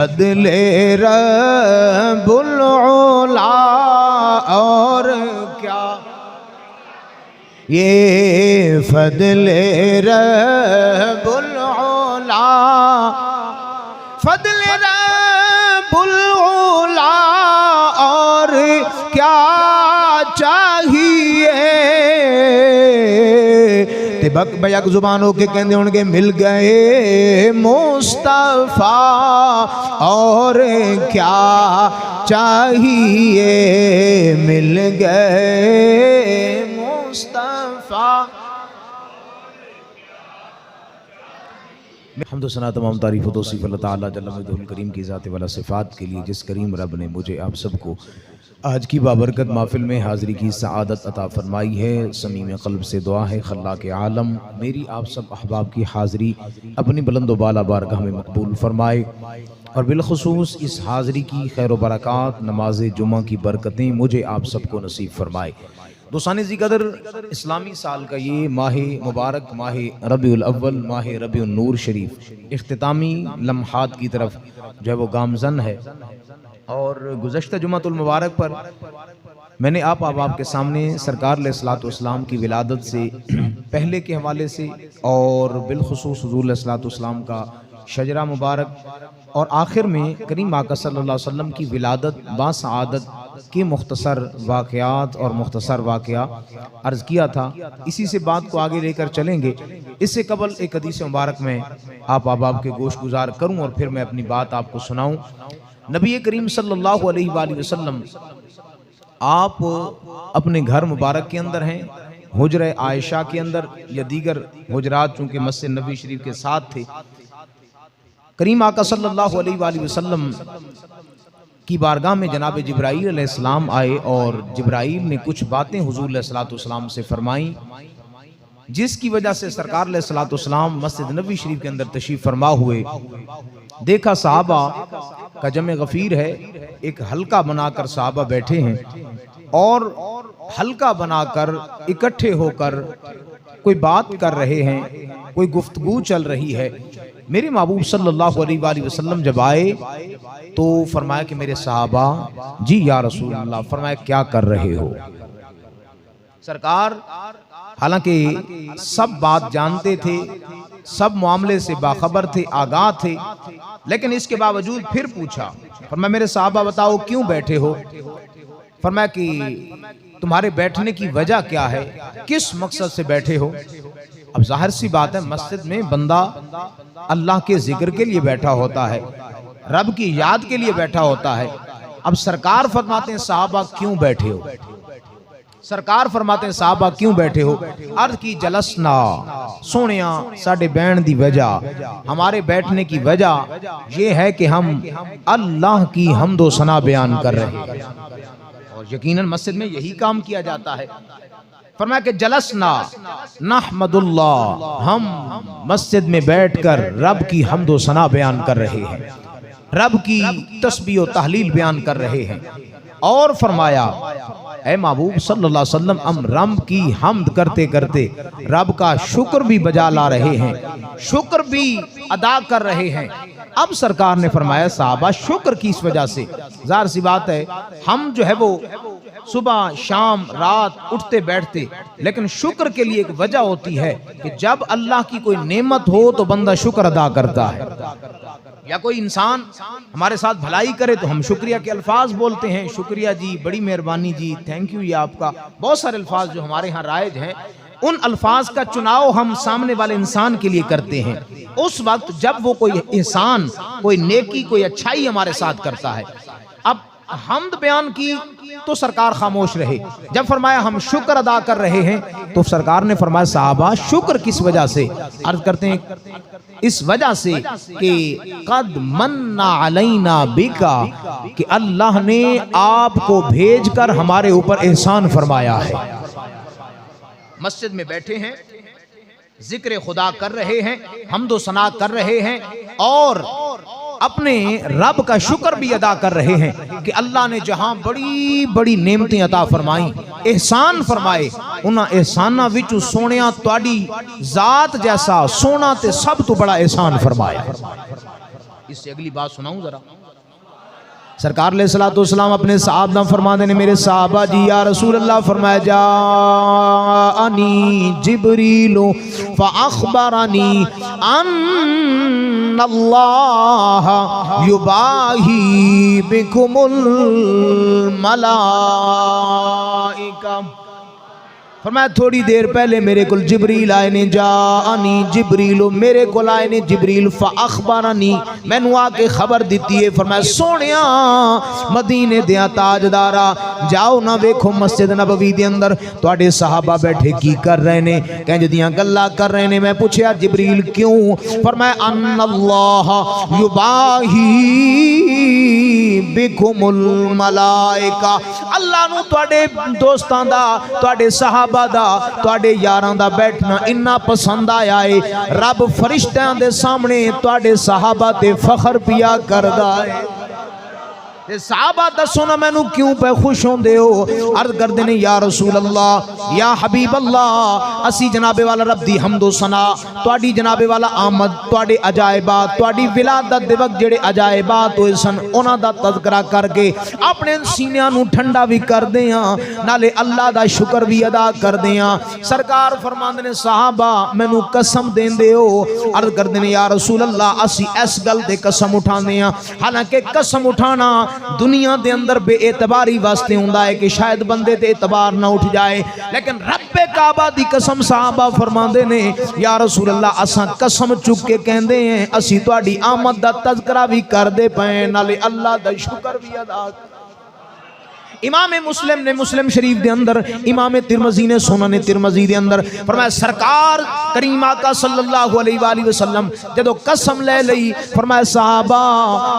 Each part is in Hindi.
बदले रब्बुल उला और क्या ये फदले रब्बुल उला, फदले रब्बुल उला और क्या चाहिए। ते बक बयक जुबानों के कहते होंगे मिल गए मुस्तफ़ा और क्या चाहिए, मिल गए मुस्तफ़ा। हमदो सना तमाम तारीफ़ व तौसीफ़ अल्लाह ताला जल्ल मजदहुल करीम की ज़ात वाला सिफ़ात के लिए, जिस करीम रब ने मुझे आप सबको आज की बाबरकत महफ़िल में हाज़िरी की सआदत अता फ़रमाई है। समीम क़ल्ब से दुआ है ख़ल्लाक़ आलम मेरी आप सब अहबाब की हाज़िरी अपनी बुलंद व बाला बारगाह में मकबूल फ़रमाए, और बिलख़ुसूस इस हाज़िरी की खैर व बरक़ात नमाज जुमा की बरकतें मुझे आप सबको नसीब फ़रमाए। दोस्तान ज़िक़दर, इस्लामी साल का ये माह मुबारक माह रबीउल अव्वल, माह रबीउन नूर शरीफ इख्तितामी लम्हात की तरफ जो है वो गामज़न है। और गुज़श्ता जुमातुल मुबारक पर मैंने आप के सामने सरकार अलैहिस्सलातु वस्सलाम की विलादत से पहले के हवाले से और बिलख़ुसूस हुज़ूर अलैहिस्सलातु वस्सलाम का शजरा मुबारक और आखिर में करीम आका सल्लल्लाहु अलैहि वसल्लम की विलादत बासआदत के मुख्तसर वाक़यात और मुख्तसर वाक़या अर्ज़ किया था। इसी से बात को आगे लेकर चलेंगे। इससे कबल एक हदीस मुबारक में आप के गोश गुजार करूँ और फिर मैं अपनी बात आपको सुनाऊँ। नबी करीम सल्लल्लाहु अलैहि वसल्लम आप अपने घर मुबारक के अंदर हैं, हुजरे आयशा के अंदर या दीगर हुजरात चूँकि मस्जिद नबी शरीफ के साथ थे। करीम आका सल्लल्लाहु अलैहि वसल्लम की बारगाह में जनाब जिब्राईल अलैहिस्सलाम आए और जिब्राईल ने कुछ बातें हुजूर अलैहिस्सलातु वस्सलाम से फरमाई, जिसकी वजह से सरकार अलैहिस्सलातु वस्सलाम मस्जिद नबी शरीफ के अंदर तशरीफ फरमा हुए। देखा सहाबा का जमे गफीर है, एक हल्का बनाकर सहाबा बैठे हैं और हल्का बनाकर इकट्ठे होकर कोई बात कर रहे हैं, कोई गुफ्तगू चल रही है। मेरे महबूब सल्लल्लाहु अलैहि वसल्लम जब आए तो फरमाया कि मेरे सहाबा, जी या रसूल अल्लाह। फरमाया क्या कर रहे हो? सरकार हालांकि सब बात जानते थे, सब मामले से बाखबर थे, आगाह थे, लेकिन इसके बावजूद फिर पूछा। फरमाया मेरे सहाबा बताओ क्यों बैठे हो? फरमाया कि तुम्हारे बैठने की वजह क्या है, किस मकसद से बैठे हो? अब जाहिर सी बात है, मस्जिद में बंदा अल्लाह के जिक्र के लिए बैठा होता है, रब की याद के लिए बैठा होता है। अब सरकार फरमाते हैं सहाबा क्यों बैठे हो? सरकार फरमाते हैं सहाबा क्यों बैठे हो? अर्ज की जलसना सोनिया साडे बैण दी वजह, हमारे बैठने की वजह यह है कि हम अल्लाह की हम्दो सना बयान कर रहे हैं, और यकीनन मस्जिद में यही काम किया जाता है। फरमाया कि जलसना नहमदुल्लाह, हम मस्जिद में बैठकर रब की हम्दो सना बयान कर रहे हैं, रब की तस्बीह और तहलील बयान कर रहे हैं। और फरमाया ऐ महबूब सल्लल्लाहु अलैहि वसल्लम, हम रब की हम्द करते करते रब का शुक्र भी बजा ला रहे हैं, शुक्र भी अदा कर रहे हैं। अब सरकार ने फरमाया साहबा शुक्र की इस वजह से, ज़ाहिर सी बात है हम जो है वो सुबह शाम रात उठते बैठते, लेकिन शुक्र के लिए एक वजह होती है कि जब अल्लाह की कोई नेमत हो तो बंदा शुक्र अदा करता है, या कोई इंसान हमारे साथ भलाई करे तो हम शुक्रिया के अल्फाज बोलते हैं, शुक्रिया जी, बड़ी मेहरबानी जी, थैंक यू, ये आपका। बहुत सारे अल्फाज जो हमारे यहाँ राइज हैं, उन अल्फाज का चुनाव हम सामने वाले इंसान के लिए करते हैं उस वक्त जब वो कोई इंसान कोई नेकी कोई अच्छाई हमारे साथ करता है। अब हम्द बयान की तो सरकार खामोश रहे, जब फरमाया हम शुक्र अदा कर रहे हैं तो सरकार ने फरमाया साहबा शुक्र किस वजह से? अर्ज करते हैं इस वजह से कि कद मन्ना अलैना बिका, कि अल्लाह ने आपको भेजकर हमारे ऊपर एहसान फरमाया है। मस्जिद में बैठे हैं, जिक्र खुदा कर रहे हैं, हम्दो सना कर रहे हैं और अपने रब का शुक्र भी अदा कर रहे हैं कि अल्लाह ने जहां बड़ी बड़ी नेमतें अता फरमाई, एहसान फरमाए, उन्हां एहसानां विचों सोनिया तुहाडी जात जैसा सोना ते सब तो बड़ा एहसान फरमाया। इससे अगली बात सुनाऊं जरा। सरकार अलैहिस्सलाम अपने साहबा फरमाते ने मेरे साहबा जी या रसूल अल्लाह फरमाया जानी जिब्रील फअखबरनी अन्नल्लाह युबाही बिकुमुल मलाइका। फरमाया थोड़ी देर पहले मेरे को जिब्रील आए ने जानी जिब्रील मेरे को आए ने जिब्रील फअखबरनी मैनू आके खबर दी है। फरमाया सोनिया मदीने दिया ताजदारा जाओ ना वेखो मस्जिद नबवी दे अंदर तुहाडे सहाबा बैठे की कर रहे ने कंज दियां गल्लां कर रहे ने। मैं पूछया जिब्रील क्यों? फरमाया अन्नल्लाह युबाही बिकुमुल मलाइका अल्लाह नू तुहाडे दोस्तां दा तुहाडे सहाबा दा तुहाडे यारां दा बैठना इन्ना पसंद आया है रब फरिश्तियां दे सामने तुहाडे सहाबा ते फखर पिया करदा है। साहबा दसो ना मैनू क्यों पे खुश होंदे हो? अर्ज करदे ने या रसूल अल्लाह या हबीब अल्लाह असी जनाबे वाला रब दी हमदो सना तुहाडी जनाबे वाला आमद तुहाडे अजायबात तुहाडी विलादत दे वक्त जेड़े अजायबात होए सन उन्हां दा तज़किरा करके अपने सीनियां नू ठंडा भी करदे हां नाले अल्लाह दा शुक्र भी अदा करदे हां। सरकार फरमांदे ने साहबा मैनू कसम देंदे हो? अर्ज करदे ने या रसूल अल्लाह असी इस गल ते कसम उठाने हां हालांकि कसम उठाना दुनिया दे अंदर बेएतबारी वास्ते हुंदा है कि शायद बंदे ते एतबार ना उठ जाए, लेकिन रब्बे काबा दी कसम साहबा फरमांदे ने या रसूल अल्लाह असां कसम चुक के कहंदे हैं असी तुहाडी आमद दा तज़किरा भी करदे पए नाले अल्लाह दा शुक्र भी अदा। इमाम मुस्लिम ने मुस्लिम शरीफ दे अंदर इमाम तिरमजी ने सुनन तिरमजी दे अंदर फरमाया सरकार करीम आका सल्लल्लाहु अलैहि वसल्लम जदों कसम ले लई फरमाया साहबा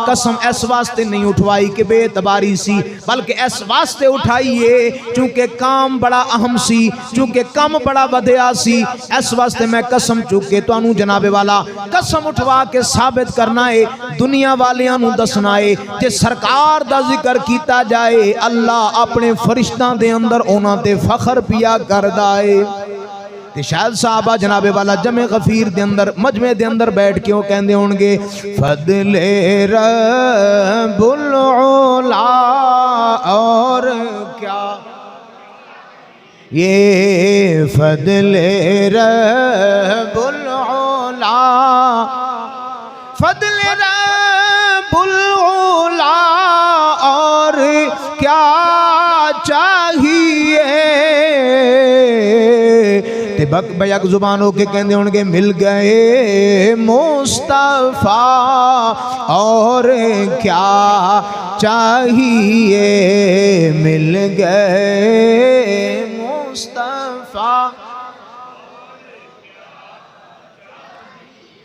कसम इस वास्ते नहीं उठवाई कि बेतबारी सी बल्कि इस वास्ते उठाई है चूंकि काम बड़ा अहम सी चूंकि कम बड़ा वधिया सी इस वास्ते मैं कसम चुक के तुहानू जनाबे वाला कसम उठवा के साबित करना है दुनिया वालियां नू दसना है जे सरकार दा जिक्र कीता जाए अल्लाह अपने फरिश्तां दे अंदर उन्हां ते फखर पिया करदा है। ते शायद साहबा जनाबे वाला जमे गफीर दे अंदर मजमे दे अंदर बैठ के वो कहंदे होणगे फदले रब्बुल उला और क्या ये फदले रब्बुल उला फदले रब्बुल उला और क्या चाहिए ते बक बयक जुबान होके कहंदे होणगे मिल गए मुस्तफा और क्या चाहिए मिल गए मुस्तफा।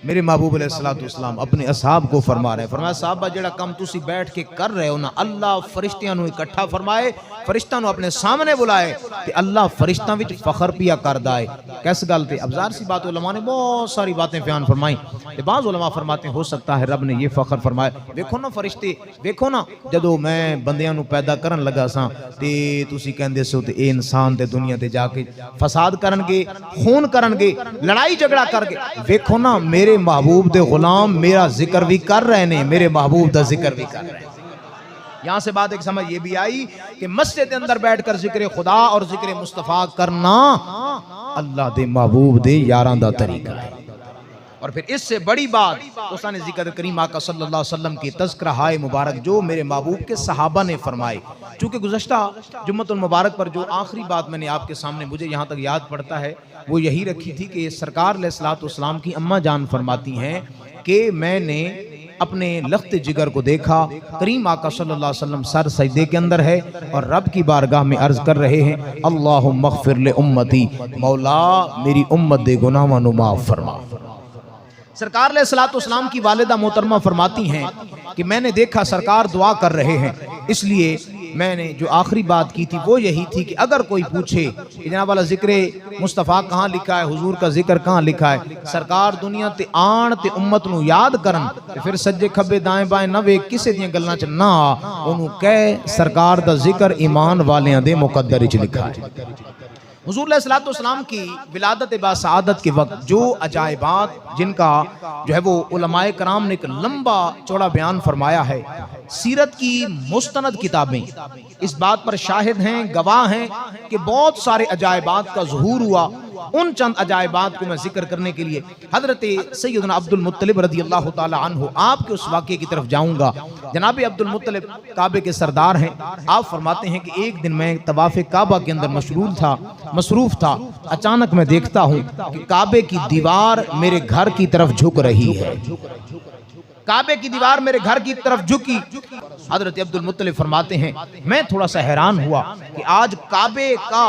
मेरे महबूब अलैहिस्सलाम अपने असहाब को फरमा रहे हैं फरमाया साहबा जेड़ा कम तुसी बैठ के कर रहे हो ना अल्लाह फरिश्तियां नू इकट्ठा फरमाए फरिश्तां नू अपने सामने बुलाए ते अल्लाह फरिश्तां विच फखर पिया करदा है। किस गल ते अबजार सी बात उलमा ने बहुत सारी बातें बयान फरमाई ते बाज़ उलमा फरमाते हो सकता है रब ने ये फखर फरमाया देखो ना फरिश्ते देखो ना जदों मैं बंदियां नू पैदा करन लगा सा ते तुसी कहंदे सो ते ए इंसान ते दुनिया ते जाके फसाद करनगे खून करनगे लड़ाई झगड़ा करके देखो ना मेरे महबूब दे गुलाम मेरा जिक्र भी कर रहे ने मेरे महबूब दा जिक्र भी कर रहे हैं। यहाँ से बात एक समझ ये भी आई कि मस्जिद के अंदर बैठकर जिक्र खुदा और जिक्र मुस्तफा करना अल्लाह दे महबूब दे यारां दा तरीका है। और फिर इससे बड़ी बात उस्ताद ज़िक्र करीम आका सल्लल्लाहु अलैहि वसल्लम की तज़किरा हाय मुबारक जो मेरे महबूब के सहाबा ने फरमाए। चूँकि गुज़श्ता जुम्मतुल मुबारक पर जो आखिरी बात मैंने आपके सामने मुझे यहाँ तक याद पड़ता है वो यही रखी थी कि सरकार अलैहिस्सलाम की अम्मा जान फरमाती हैं कि मैंने अपने लख्त जिगर को देखा करीम आका सल्लल्लाहु अलैहि वसल्लम सर सजदे के अंदर है और रब की बारगाह में अर्ज कर रहे हैं अल्लाहुम्मा मग़फ़िर ले उम्मती मौला मेरी उम्मत दे गुनाहों को माफ़ फरमा। सरकार अलैहिस्सलाम की वालिदा मोहतरमा फरमाती हैं कि मैंने देखा सरकार दुआ कर रहे हैं इसलिए मैंने जो आखिरी बात की थी वो यही थी कि अगर कोई पूछे कि जनाब वाला जिक्र मुस्तफ़ा कहाँ लिखा है हुजूर का जिक्र कहाँ लिखा है सरकार दुनिया ते आन ते उम्मत नू याद करन ते फिर सज्जे खब्बे दाएं बाएं ना वे किसी दियां गल्लां च ना ओनू कह सरकार दा जिक्र ईमान वालियां दे मुकद्दर विच लिखा है। हुजूर अलैहिस्सलातु वस्सलाम की विलादत बासआदत के वक्त जो अजायबात जिनका जो है वो उलमाए कराम ने एक लंबा चौड़ा बयान फरमाया है, सीरत की मुस्तनद किताबें इस बात पर शाहिद हैं, गवाह हैं कि बहुत सारे अजायबात का ज़ुहूर हुआ। उन चंद अजायबात को मैं जिक्र करने के लिए हजरत सैयदना अब्दुल मुत्तलिब रज़ियल्लाहु ताला अन्हु आपके उस वाक़े की तरफ जाऊंगा। जनाब अब्दुल मुत्तलिब काबे के सरदार हैं। आप फरमाते हैं कि एक दिन मैं तवाफ़े काबा के अंदर मसरूफ़ था। अचानक मैं देखता हूँ कि काबे की दीवार मेरे घर की तरफ झुक रही है। काबे की दीवार मेरे घर की तरफ झुकी। हजरत अब्दुल मुत्तलिब फरमाते हैं मैं थोड़ा सा हैरान हुआ कि आज काबे का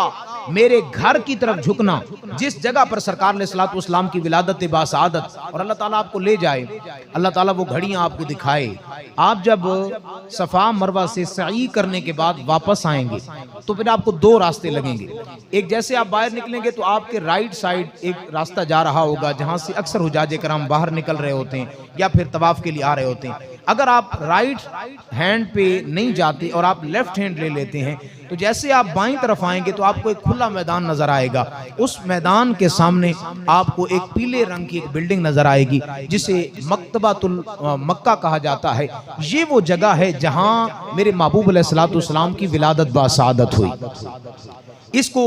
मेरे घर की तरफ झुकना, जिस जगह पर सरकार अलैहिस्सलातु वस्सलाम की विलादत बासआदत और अल्लाह ताला आपको ले जाए, अल्लाह ताला वो घड़ियां आपको दिखाए। आप जब सफ़ा मरवा से सई करने के बाद वापस आएंगे तो फिर आपको दो रास्ते लगेंगे। एक, जैसे आप बाहर निकलेंगे तो आपके राइट साइड एक रास्ता जा रहा होगा जहां से अक्सर हुजाजे कराम बाहर निकल रहे होते हैं या फिर तवाफ के लिए आ रहे होते हैं। अगर आप राइट हैंड पे नहीं जाते और आप लेफ्ट हैंड ले लेते हैं तो जैसे आप बाईं तरफ आएंगे तो आपको एक खुला मैदान नजर आएगा। उस मैदान के सामने आपको एक पीले रंग की एक बिल्डिंग नजर आएगी जिसे मकतबातुल मक्का कहा जाता है। ये वो जगह है जहां मेरे महबूब अलैहिस्सलातु वस्सलाम की विलादत बासआदत हुई। इसको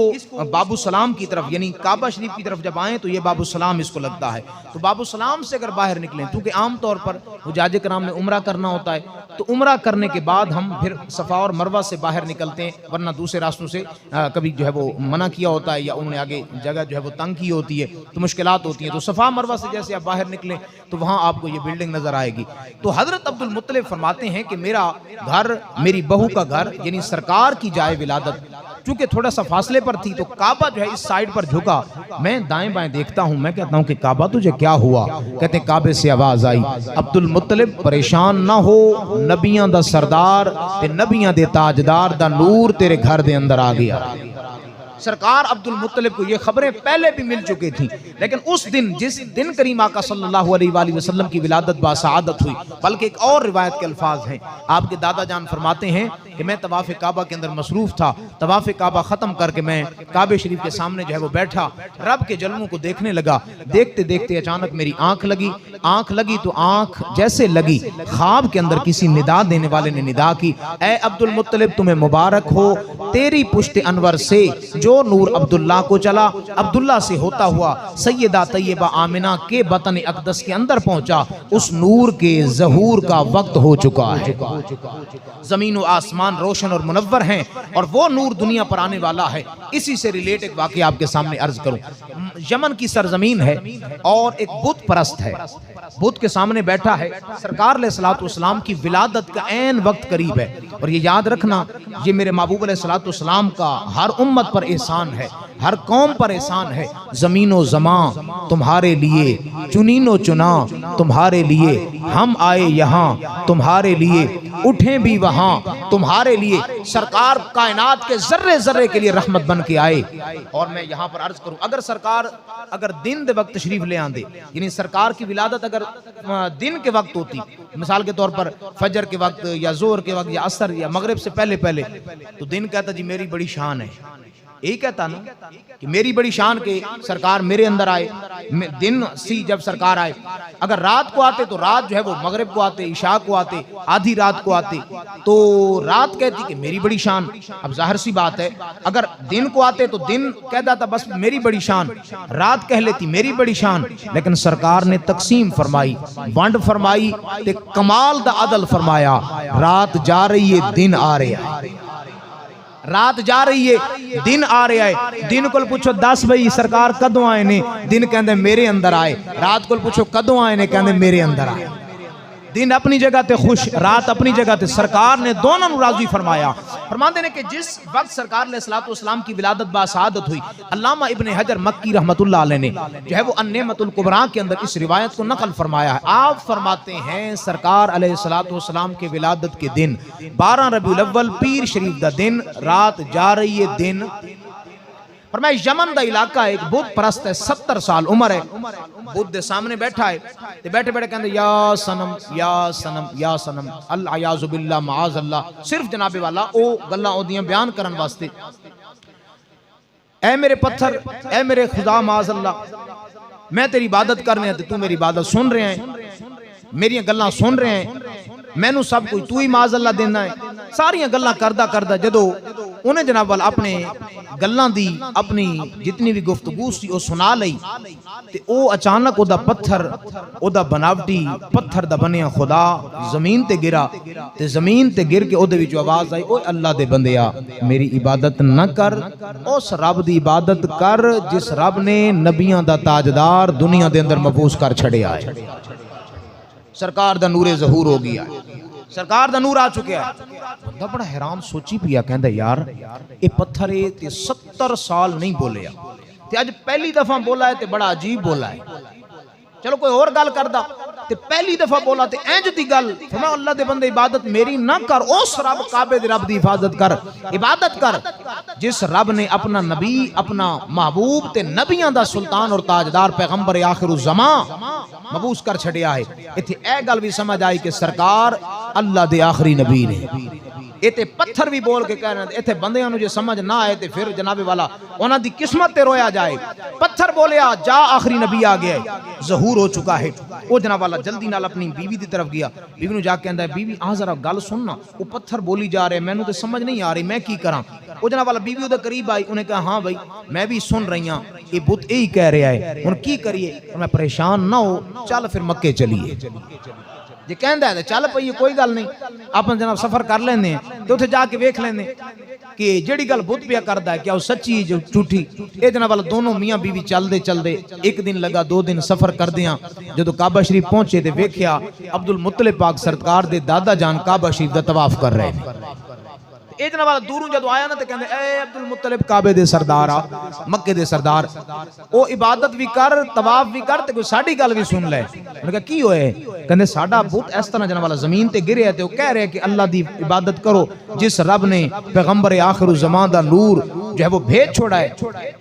बाबू सलाम की तरफ यानी काबा शरीफ की तरफ जब आए तो ये बाबू सलाम इसको लगता है। तो बाबू सलाम से अगर बाहर निकलें, क्योंकि आमतौर पर हुजाजे कराम ने उम्रा करना होता है, तो उम्रा करने के बाद हम फिर सफ़ा और मरवा से बाहर निकलते हैं, वरना दूसरे रास्तों से कभी जो है वो मना किया होता है या उन्होंने आगे जगह जो है वो तंग की होती है तो मुश्किलात होती हैं। तो सफ़ा मरवा से जैसे आप बाहर निकलें तो वहाँ आपको ये बिल्डिंग नज़र आएगी। तो हज़रत अब्दुल मुत्तलिब फरमाते हैं कि मेरा घर, मेरी बहू का घर यानी सरकार की जाए विलादत, चूंकि थोड़ा सा फासले पर थी तो काबा जो है इस साइड पर झुका। मैं दाएं बाएं देखता हूं, मैं कहता हूं कि काबा तुझे क्या हुआ? कहते हैं काबे से आवाज आई, अब्दुल मुत्तलिब परेशान ना हो, नबियां दा सरदार ते नबियां दे ताजदार दा नूर तेरे घर दे अंदर आ गया। सरकार अब्दुल मुत्तलिब को ये खबरें पहले भी मिल चुकी थी, लेकिन उस दिन जिस दिन करीम आका सल्लल्लाहु अलैहि वसल्लम की विलादत बासआदत हुई, बल्कि एक और रिवायत के अल्फाज हैं। आपके दादा जान फरमाते हैं कि मैं तवाफ़े काबा के अंदर मसरूफ़ था। तवाफ़े काबा ख़त्म करके मैं काबे शरीफ के सामने जो है वो बैठा, रब के जलवों को देखने लगा। देखते देखते अचानक मेरी आंख लगी तो आंख जैसे लगी, ख्वाब के अंदर किसी निदा देने वाले ने निदा की, ए अब्दुल मुत्तलिब तुम्हें मुबारक हो, तेरी पुश्ते अनवर से जो नूर अब्दुल्ला को चला, अब्दुल्ला से होता हुआ सैयदा तैयबा आमिना के बतन अक़दस के अंदर पहुंचा, उस नूर के ज़हूर का वक्त हो चुका है। ज़मीन व आसमान रोशन और मुनव्वर हैं और वो नूर दुनिया पर आने वाला है। इसी से रिलेटेड वाक़या आपके सामने अर्ज करूं। यमन की सरजमीन है और एक बुत परस्त है, बुत के सामने बैठा है। सरकार अलैहिस्सलातु वस्सलाम की विलादत का ऐन वक्त करीब है और ये याद रखना, ये मेरे महबूब अलैहिस्सलातु वस्सलाम का हर उम्मत पर एहसान है, हर कौम पर एहसान है। ज़मीनो ज़मां तुम्हारे लिए, चुनीनो चुना तुम्हारे लिए, हम आए यहाँ तुम्हारे लिए, उठे भी वहाँ तुम्हारे लिए। सरकार कायनात के जर्रे जर्रे के लिए रहमत बन के आए। और मैं यहाँ पर अर्ज करूँ, अगर सरकार दिन दे वक्त तशरीफ ले आंदे, यानी सरकार की विलादत अगर दिन के वक्त होती, मिसाल के तौर पर फजर के वक्त या जोहर के वक्त या असर या मगरिब से पहले पहले, तो दिन कहता जी मेरी बड़ी शान है, यही कहता ना कि मेरी बड़ी शान के सरकार मेरे अंदर आए। दिन सी जब सरकार आए, अगर रात को आते तो रात जो है वो मगरिब को आते, इशा को आते, आधी रात को आते, तो रात कहती कि मेरी बड़ी शान। अब जाहिर सी बात है, अगर दिन को आते तो दिन कहता था बस मेरी बड़ी शान, रात कह लेती मेरी बड़ी शान। लेकिन सरकार ने तकसीम फरमाई, वंड फरमाई, ते कमाल दा अदल फरमाया। रात जा रही है, दिन आ रहा है, रात जा रही है, दिन आ रहा है। दिन को पूछो 10 बजे सरकार कदों आए ने, दिन कहते मेरे अंदर आए। रात को पूछो कदों आए ने, कहते मेरे अंदर आए। दिन अपनी जगह ते खुश, रात अपनी जगह ते। सरकार ने दोनों राजी फरमाया। फरमाते हैं कि जिस वक्त सरकार अलैहिस्सलातु वस्सलाम की विलादत बासआदत हुई, अल्लामा इब्ने हजर मक्की रहमतुल्लाह अलैह ने जो है वो अन्नेमतुल कुबरा के अंदर इस रिवायत को नकल फरमाया है। आप फरमाते हैं सरकार अलैहिस्सलातु वस्सलाम के विलादत के दिन 12 रबीउल अव्वल पीर शरीफ दा दिन, रात जा रही है, दिन। और मैं यमन दा इलाका एक बुत परस्त है, 70 साल उम्र है, बुत दे सामने बैठा है, ते बैठे बैठे कहते या सनम या सनम या सनम, अल्लाह याज़ु बिल्लाह माज़ अल्लाह। सिर्फ जनाबे वाला ओ गल्लां ओदियां बयान करन वास्ते। ऐ मेरे पत्थर, ऐ मेरे खुदा माज़अल्लाह, मैं तेरी इबादत करने हैं, तू मेरी इबादत सुन रहे हैं, मेरी गल्लां सुन रहे हैं, मैनू सब कुछ तू ही माज़अल्लाह देना है। सारियां गल्लां करदा करदा जदों उन्हें जनाब वाल अपने गल्लां दी अपनी जितनी भी गुफ्तगू सी ओह सुना लई ते ओह अचानक ओदा पत्थर, ओदा बनावटी पत्थर दा बनिया खुदा जमीन ते गिरा ते जमीन ते गिर के ओदे विच आवाज आई, ओए अल्लाह दे बंदेया मेरी इबादत न कर, उस रब दी इबादत कर जिस रब ने नबियां दा ताजदार दुनिया दे अंदर महफूज कर छड़िया है। सरकार दा नूरे ज़हूर हो गया, सरकार दा नूर आ चुका है। बंदा बड़ा हैरान सोची पिया, कहंदा यार ये पत्थर है ते 70 साल नहीं बोलिया ते अज पहली दफा बोला है ते बड़ा अजीब बोला है। चलो कोई और गल करदा ते पहली दफा बोला ते इंज दी गल, फरमाया अल्लाह दे बंदे इबादत मेरी ना कर, उस रब काबे दे रब दी हिफाजत कर, इबादत कर जिस रब ने अपना नबी, अपना महबूब ते नबियां दा सुल्तान और ताजदार पैगंबर आखिरुज़्ज़मा मबूस कर छड़िया है। इत्थे ए गल भी समझ आई कि सरकार अल्लाह दे आखिरी नबी ने। इत्थे पत्थर भी बोल के कह रहे हैं, इत्थे बंदियां नूं जे समझ ना आए ते फिर जनाबे वाला उन्हां दी किस्मत ते रोया जाए। पत्थर बोलिया जा आखिरी नबी आ गया है, ज़हूर हो चुका है। वो जनाब वाला जल्दी नाल अपनी बीवी की तरफ गया, बीवी नूं जाके कहंदा है बीवी आ जरा गल सुनना, वो पत्थर बोली जा रहे मैनू तो समझ नहीं आ रही, मैं की करा। वो जनाब वाला बीवी उहदे करीब आई, उन्हें कहा हाँ भाई मैं भी सुन रही हाँ, ये बुत यही कह रहा है, हुण की करिए। मैं परेशान ना हो, चल फिर मक्के चलीए। जे कहंदा है चल पईए, कोई गल नहीं, अपन जनाब सफर कर लेंदे हैं ते उत्थे जाके वेख लेंदे कि जेड़ी गल बुत पिया करदा है क्या वो सच्ची जो झूठी। ये जनाब वाला दोनों मियाँ बीवी चलदे चलदे एक दिन लगा, 2 दिन सफर करदियां जदों काबा शरीफ पहुंचे ते वेख्या अब्दुल मुत्तलिब पाक सरकार दे दादा जान काबा शरीफ दा तवाफ कर रहे हैं। ये जनाब वाला दूरों जदों आया ना तो कहंदे ए अब्दुल मुत्तलिब काबे दे सरदार आ, मक्के दे सरदार, ओ इबादत भी कर तवाफ भी कर ते कोई साडी गल भी सुन ले। उन्होंने कहा की होए? कहंदे साडा बुत इस तरह जनाब वाला जमीन ते गिरे है ते ओ कह रहे कि अल्लाह दी इबादत करो जिस रब ने पैगंबर आखिरुज़्ज़मा दा नूर जो है वो भेज छोड़ा है।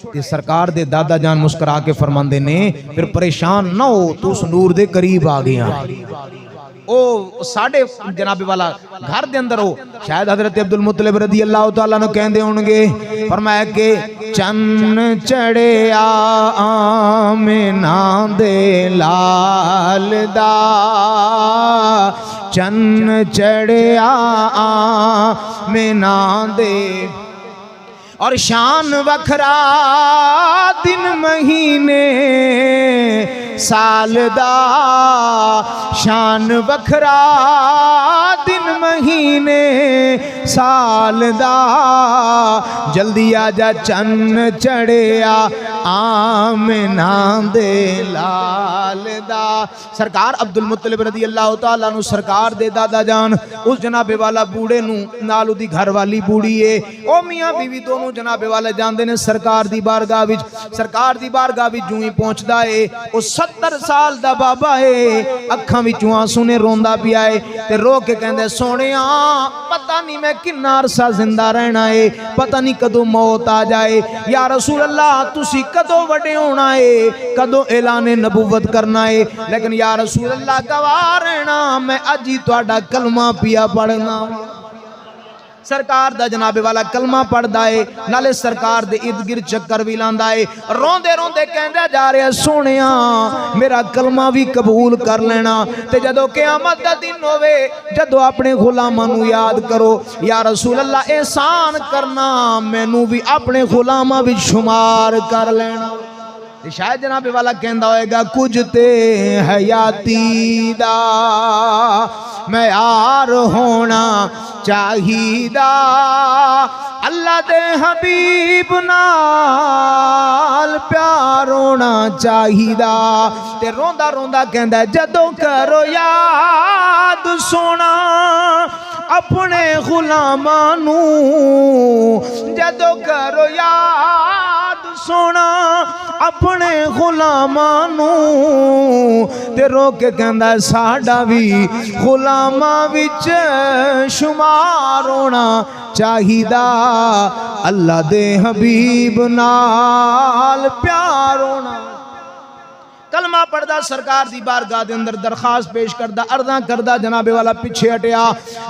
ते सरकार दे दादा जान मुस्कुरा के फरमांदे ने फिर परेशान ना हो, तू उस नूर दे करीब आ गया। ओ साढ़े जनाबे वाला घर दे अंदर हो शायद हजरत अब्दुल मुत्तलिब रदी अल्लाह तआला नु कहंदे होणगे, फरमाया के चन्न चढ़िया आमिना दे लाल दा, चन्न चढ़िया आमिना दे और शान वखरा दिन महीने साल दा, शान वखरा दिन महीने साल दा, जल्दी आजा चन्न चढ़िया आमिना दे लाल दा। सरकार अब्दुल मुत्तलिब रदी अल्लाह तआला नु सरकार दे दादा जान उस जनाबे वाला बूढ़े नु नाल उदी घर वाली बूढ़ी है, ओ मियां बीवी दोनों जनाबे वाले जांदे ने सरकार दी बारगाह विच। सरकार दी बारगाह विच जूं ही पहुंचदा है ओ 70 साल दा बाबा है, अखां विचों आंसू ने रोंदा पिया है ते रो के कहंदे सोहणिया पता नहीं मैं किन्ना अरसा जिंदा रहना है, पता नहीं कदों मौत आ जाए, या रसूल अल्लाह तुसी कदों वड्डे होना है, कदों ऐलाने नबूवत करना है, लेकिन या रसूल अल्लाह गवाह रहना मैं अज ही तुहाडा कलमा पिया पढ़ना। सरकार दा जनाबे वाला कलमा पढ़दा है, नाले सरकार दे इर्द गिर्द चक्कर भी लांदा है, रोंदे रोंदे कहंदा जा रहा सोहणिया मेरा कलमा भी कबूल कर लेना, ते जदों क़यामत दा दिन होवे जदों अपने गुलामां नूं याद करो, या रसूल अल्लाह एहसान करना मैनू भी अपने गुलामां विच शुमार कर लेना। शायद जनाबे वाला कहंदा होएगा कुछ ते हयाती दा मैं यार होना चाहिदा, अल्लाह दे हबीब नाल प्यार होना चाहिदा। ते रोंदा रोंदा कहंदा जदों करो याद सोना अपने गुलामां नू, जदों करो याद सोना अपने गुलामां नू, ते रो के कहंदा साडा भी गुलामां विच शुमार होना चाहिदा, अल्लाह दे हबीब नाल प्यार होना। कलमा पढ़दा सरकार दी बारगाह दे अंदर दरखास्त पेश करदा, अर्ज़ा करदा, जनाबे वाला पीछे हटिया।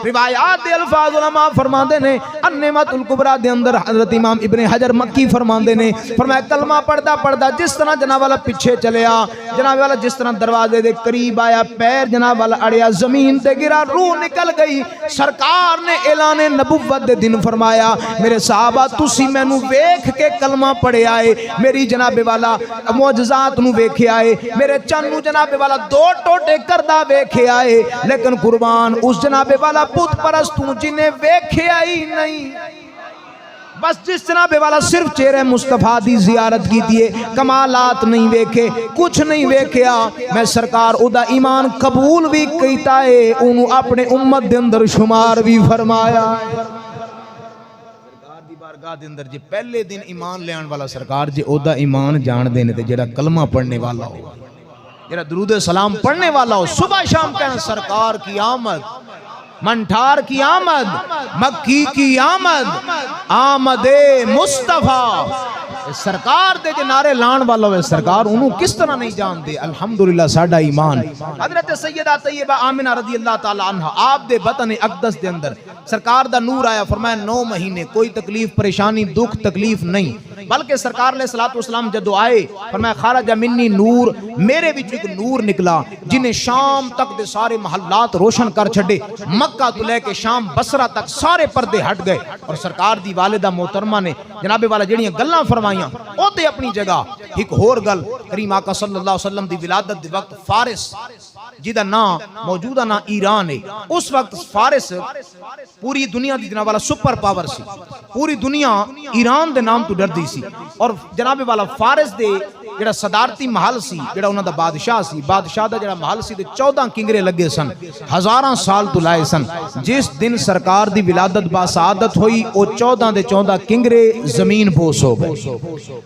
रिवायात दे अल्फाज उलमा फरमांदे ने अन्नेमतुल कुबरा दे अंदर हजरत इमाम इब्ने हजर मक्की फरमांदे ने, फरमाया कलमा पढ़दा पढ़दा जिस तरह जनाब वाला पीछे चलिया, जनाब वाला जिस तरह दरवाजे दे करीब आया, पैर जनाब वाला अड़िया, जमीन ते गिरा, रूह निकल गई। सरकार ने ऐलान नबुव्वत दे दिन फरमाया, मेरे साहबा तुसी मैनू वेख के कलमा पढ़िया है, मेरी जनाबे वाला मौजज़ात नू वेखिया है, मेरे चन नू जनाबे वाला दो टोटे करदा वेखिया है, लेकिन कुर्बान उस जनाबे वाला पुत परस्तू जिन्हें वेखिया ही नहीं। बस जिस जनाबे वाला सिर्फ चेहरे मुस्तफा दी जियारत की दिए, कमालात नहीं वेखे, कुछ नहीं वेख्या, मैं सरकार उदा ईमान कबूल भी कीता है, उन्होंने अपने उम्मत दे अंदर शुमार भी फरमाया। बारगाह दे अंदर जे पहले दिन ईमान ले आने वाला सरकार जे ओदा ईमान जान देने ते जेड़ा कलमा पढ़ने वाला हो, जेड़ा दुरूद सलाम पढ़ने वाला हो, सुबह शाम कहना सरकार की आमद, मंठार की आमद, मक्की की आमद, आमदे मुस्तफा, सरकार दे जे नारे लान वाला हो सरकार उन्होंने किस तरह नहीं जानते। अल्हम्दुलिल्लाह साडा ईमान हजरत सैयदा तैयबा आमिना रज़ी अल्लाह ताला अन्हा आप दे बतन अक़दस दे अंदर सरकार दा नूर आया, फरमाया 9 महीने कोई तकलीफ परेशानी दुख तकलीफ नहीं, बल्कि सरकार अलैहिस्सलातु वस्सलाम जदों आए फरमाया खारजा मिन्नी नूर, मेरे विच एक नूर निकला जिन्हें शाम तक दे सारे महल्लात रोशन कर छड़े, मक्का तो लेके शाम बसरा तक सारे पर्दे हट गए। और सरकार दी वालिदा मोहतरमा ने जनाबे वाला जेड़ियां गल्लां फरमाईयां ओते अपनी जगह। एक होर गल, करीम आका सल्लल्लाहु अलैहि वसल्लम दी विलादत दे वक्त फारिस जिदा नाम मौजूदा ना ईरान है, उस वक्त फारिस पूरी दुनिया दी जनाब वाला सुपर पावर सी, पूरी दुनिया ईरान दे नाम तो डरदी सी। और जनाबे वाला फारिस दे जेड़ा सदारती महल सी, जेड़ा उन्हां दा बादशाह सी, बादशाह दा जेड़ा महल सी ते 14 किंगरे लगे सन, हजारां साल तो लाए सन। जिस दिन सरकार दी विलादत बासादत हुई वो 14 दे 14 किंगरे जमीन बोस हो गए,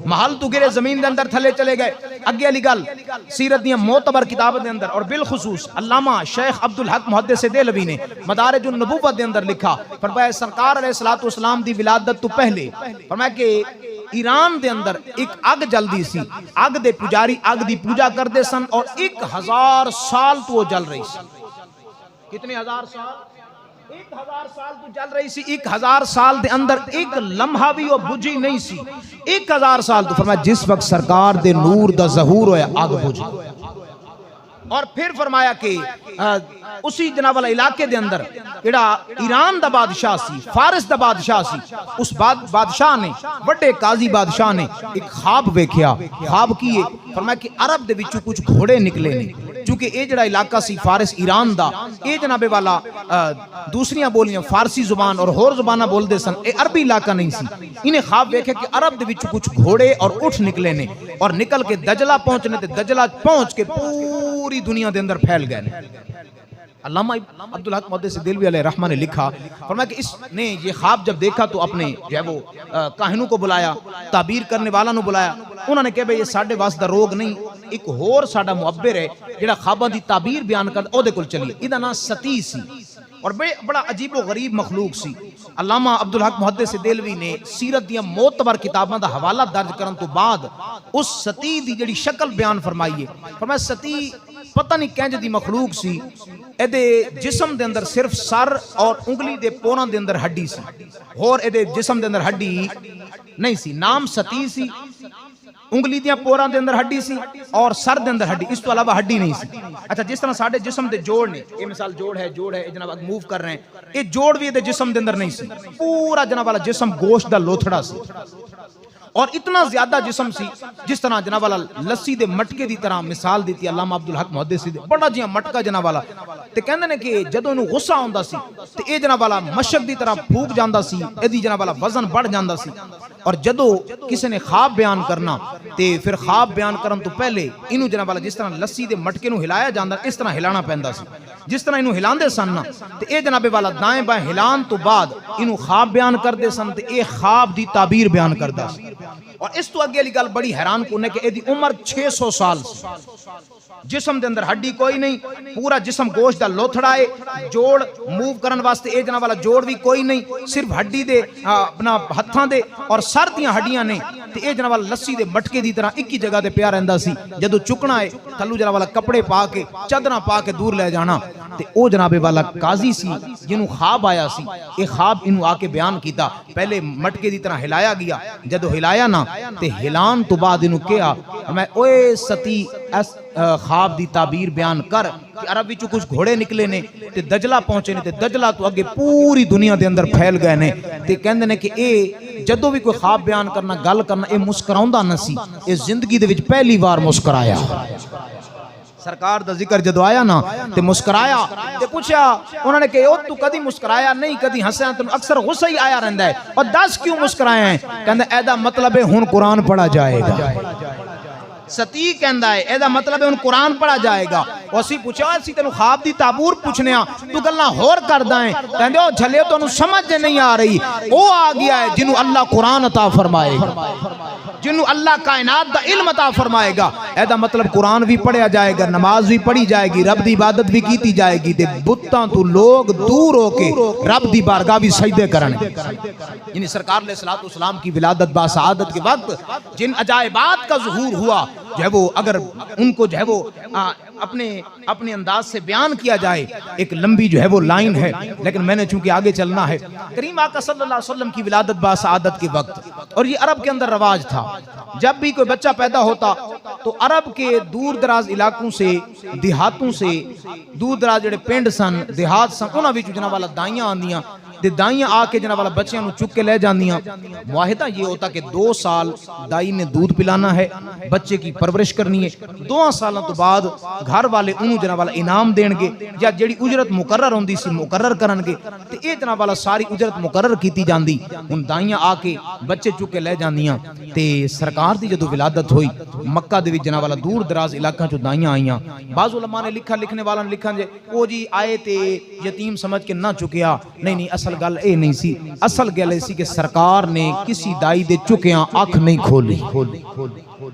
महल तो गिरे जमीन दे अंदर थले चले गए। अगे वाली गल सीरत दी मोतबर किताब दे अंदर और बिलखुसूस अल्लामा शेख अब्दुल हक मुहद्दिस देहलवी ने मदारिजुन नबुव्वत दे अंदर लिखा, फरमाया सरकार अलैहिस्सलातु वस्सलाम दी विलादत तो पहले फरमाया कि ईरान दे अंदर एक अग जलदी सी, अग दे पुजारी अग दी पूजा करते सन और 1000 साल तो वो जल रही सी। कितने हजार साल? 1000 साल तो जल रही सी। 1000 साल दे अंदर एक लम्हा भी वो बुझी नहीं सी। 1000 साल तो फरमाया जिस वक्त सरकार दे नूर दा ज़हूर होया अग बुझी। और फिर फरमाया कि उसी जनाब वाला इलाके दे अंदर जेड़ा ईरान दा बादशाह सी, फारिस दा बादशाह सी, उस बादशाह ने बड़े काजी बादशाह ने एक ख्वाब वेख्या। ख्वाब की है फरमाया कि अरब दे विचों कुछ घोड़े निकले ने, क्योंकि ये जड़ा इलाका सी फारिस ईरान दा, ये जनाबे वाला दूसरियां बोलियां फारसी जुबान और होर जुबाना बोलते सन, ये अरबी इलाका नहीं सी। इन्हें ख्वाब वेखे कि अरब दे विचों कुछ घोड़े और ऊँट निकले ने और निकल के दजला पहुंचने ते दजला पहुंच के पूरी दुनिया के अंदर फैल गए। अल्लामा अब्दुल हक मुहद्दिस देहलवी अलैहि रहमा ने लिखा, फरमाया कि इसने ये ख्वाब जब देखा तो अपने जो है वो काहिनों को बुलाया, ताबीर करने वाला ने बुलाया। उन्होंने कहा भाई ये साढ़े वास दा रोग नहीं, एक होर साडा मुअब्बिर है जेड़ा ख्वाबां दी ताबीर बयान करदा, ओदे कोल चलिए। इहदा नाम सती सी और बड़ा अजीबो गरीब मखलूक सी। अल्लामा अब्दुल हक मुहद्दिस देहलवी ने सीरत दियां मोतबर किताबां दा हवाला दर्ज करन तो बाद उस सती दी जेड़ी शक्ल बयान फरमाई है। फरमाया सती पता नहीं कैंज दी मखलूक सी, एदे जिस्म दे अंदर सिर्फ सर और उंगली दे पोरां दे अंदर हड्डी सी, होर एदे जिस्म दे अंदर हड्डी नहीं सी। नाम सती सी, उंगली दियां पोरां दे अंदर हड्डी सी और सर दे अंदर हड्डी, इस तो अलावा हड्डी नहीं सी। अच्छा, जिस तरह साडे जिस्म दे जोड़ ने, ये मिसाल जोड़ है जनाब मूव कर रहे हैं, ये जोड़ भी एदे जिस्म दे अंदर नहीं सी। पूरा जनाब वाला जिस्म गोश्त दा लोथड़ा सी और इतना ज्यादा जिस्म सी जिस तरह जनाब वाला लस्सी दे मटके दी तरह मिसाल दी थी अल्लामा अब्दुल हक मुहद्दिस दे। बड़ा जिहा मटका जनाब वाला, ते कहंदे ने कि जदों इहनूं गुस्सा आउंदा सी ते ये जनाब वाला मशक दी तरह फूक जांदा सी, इहदी जनाब वाला वजन बढ़ जांदा सी। और जदों किसी ने ख्वाब बयान करना ते फिर ख्वाब बयान करन तो पहले इनू जनाब वाला जिस तरह लस्सी दे मटके नूं हिलाया जांदा, इस तरह हिलाना पैंदा सी। जिस तरह इनू हिलांदे सन ना ते ये जनाबे वाला दाएं बाएं हिलान तो बाद इनू ख्वाब बयान करदे सन ते ये ख्वाब दी ताबीर बयान करदा सी। और इस तो अगे वाली गल बड़ी हैरान कुन है कि इहदी उम्र 600 साल सी। जिस्म दे अंदर हड्डी कोई नहीं, पूरा जिस्म गोश्त दा लोथड़ा है, जोड़ मूव करन वास्ते ए जनाब वाला जोड़ भी कोई नहीं, सिर्फ हड्डी दे अपना हत्थां दे और सर दियां हड्डियां ने ते ए जनाब वाला लस्सी दे मटके दी तरह एक ही जगह ते पिया रहिंदा सी। जदों चुकना है थल्लू जनाब वाला कपड़े पा के चादरां पा के दूर ले जाना। ते ओ जनाबे वाला काजी सी जिन्हों ख्वाब आया सी, ये ख्वाब इन्हों आके बयान किया। पहले मटके की तरह हिलाया गया, जदों हिलाया ना ते हिलान तो बाद इन्हों कहा मैं ओए सती इस ख्वाब की ताबीर बयान कर कि अरब विचों कुछ घोड़े निकले ने ते दजला पहुंचे ने ते दजला तो अगे पूरी दुनिया के अंदर फैल गए ने ते कहंदे ने कि ए जदों भी कोई ख्वाब बयान करना गल करना ये मुस्कुराउंदा न सी, ये जिंदगी दे विच पहली बार मुस्कुराया। सरकार दा जिक्र जदों आया ना ते मुस्कुराया ते पूछा उन्होंने कि ओ तू कदी मुस्कुराया नहीं, कदी हंसया, तेन अक्सर गुस्सा ही आया रहंदा है और दस क्यों मुस्कुराया है? कहंदा एदा मतलब है हुण कुरान पढ़ा जाएगा। सती कहंदा है एदा मतलब है हुण कुरान पढ़ा जाएगा। असी पूछा असी तेनू ख्वाब दी ताबूर पुछने तू गल्लां होर करदा है। कहंदे ओ झले तैनूं समझ नहीं आ रही, ओ आ गया है जिन्हों अल्लाह कुरान अता फरमाएगा, जिन्हों अल्लाह कायनात दा इल्म अता फरमाएगा। एदा मतलब कुरान भी पढ़िया जाएगा, नमाज भी पढ़ी जाएगी, रब दी इबादत भी की जाएगी ते बुत्तां तो लोग दूर होके रब दी बारगाह भी सजदे करनगे। यानी सरकार अलैहिस्सलातु वस्सलाम की विलादत बासआदत के वक्त जिन अजायबात का ज़ुहूर हुआ जो है वो अगर उनको जो है वो अपने अंदाज से बयान किया जाए, एक लंबी जो है वो लाइन है, लेकिन मैंने चूंकि आगे चलना है। करीम आका सल्लल्लाहु अलैहि वसल्लम की विलादत बासआदत के वक्त, और ये अरब के अंदर रवाज था, जब भी कोई बच्चा पैदा होता तो अरब के दूर दराज इलाकों से, देहातों से, दूर दराज जेड़े पिंड सन, देहात सन, उन्हां विच जना वाला दाइयां आंदियां ते दाइयां आके जना वाला बच्चों चुक के ले जांदियां। वाहिदा ये होता कि 2 साल दाई ने दूध पिलाना है, बच्चे की परवरिश करनी है, 2 सालों तो बाद घर वाले उन्होंने जना वाला इनाम देंगे या जेड़ी उजरत मुकर्रर होंदी सी मुकर्रर करनगे ते ये जना वाला सारी उजरत मुकर्रर की जाती। हुण दाइयां आके बच्चे चुक के ले जांदियां ते सरकार दी जदों विलादत हुई मक्का दे विच जना वाला दूर दराज इलाकों चों दाइयां आईयां। बाज़ उलमा ने लिखा, लिखने वाला ने लिखा जे ओ जी आए ते यतीम समझ के ना चुकया, नहीं असल गल ये नहीं सी, असल गल सी कि सरकार ने किसी दाई दे चुकिया अख नहीं खोली।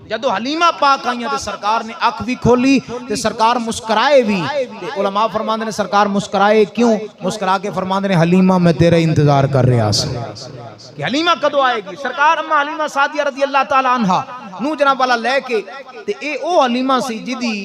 जदों हलीमा पाक आईयां ते सरकार ने अख भी खोली ते सरकार मुस्कुराए भी। उलमा फरमांदे ने सरकार मुस्कुराए क्यों? मुस्कुरा के फरमांदे ने हलीमा मैं तेरा इंतजार कर रहा सी कि हलीमा कदों आएगी। सरकार अम्मा हलीमा सादिया रज़ी अल्लाह ताला अन्हा नू जनाब वाला लेके ते ए ओ हलीमा सी जिदी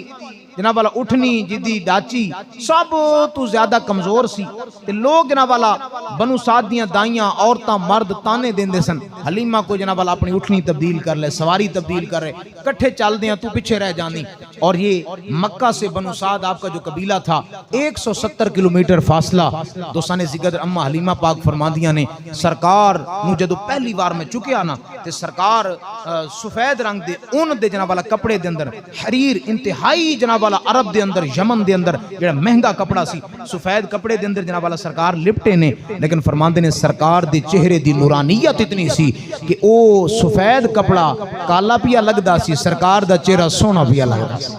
जनाब वाला उठनी, जिदी डाची सब तो ज्यादा कमजोर सी ते लोग जनाब वाला बनु साद दियां दाइयां औरतां मर्द ताने देंदे सन हलीमा को जनाब वाला अपनी उठनी तब्दील कर ले, सवारी तब्दील कर रहे, कट्ठे चलदे हैं तू पीछे रह जानी। और ये मक्का से बनु साद आपका जो कबीला था 170 किलोमीटर फासला। दोस्ताने जिक्र अम्मा हलीमा पाक फरमादियां ने सरकार नू जदों पहली बार मैं चुकिया ना ते सरकार सफेद रंग दे ऊन दे जनाब वाला कपड़े दे अंदर हरीर इंतहाई जनाब वाला अरब दे अंदर यमन दे अंदर जेड़ा महंगा कपड़ा सी सफेद कपड़े दे अंदर जनाब वाला सरकार लिपटे ने। लेकिन फरमांदे ने सरकार दे चेहरे दी नूरानियत इतनी सी कि ओ सफेद कपड़ा काला पिया लगदा सी, सरकार दा चेहरा सोना पिया लगदा सी।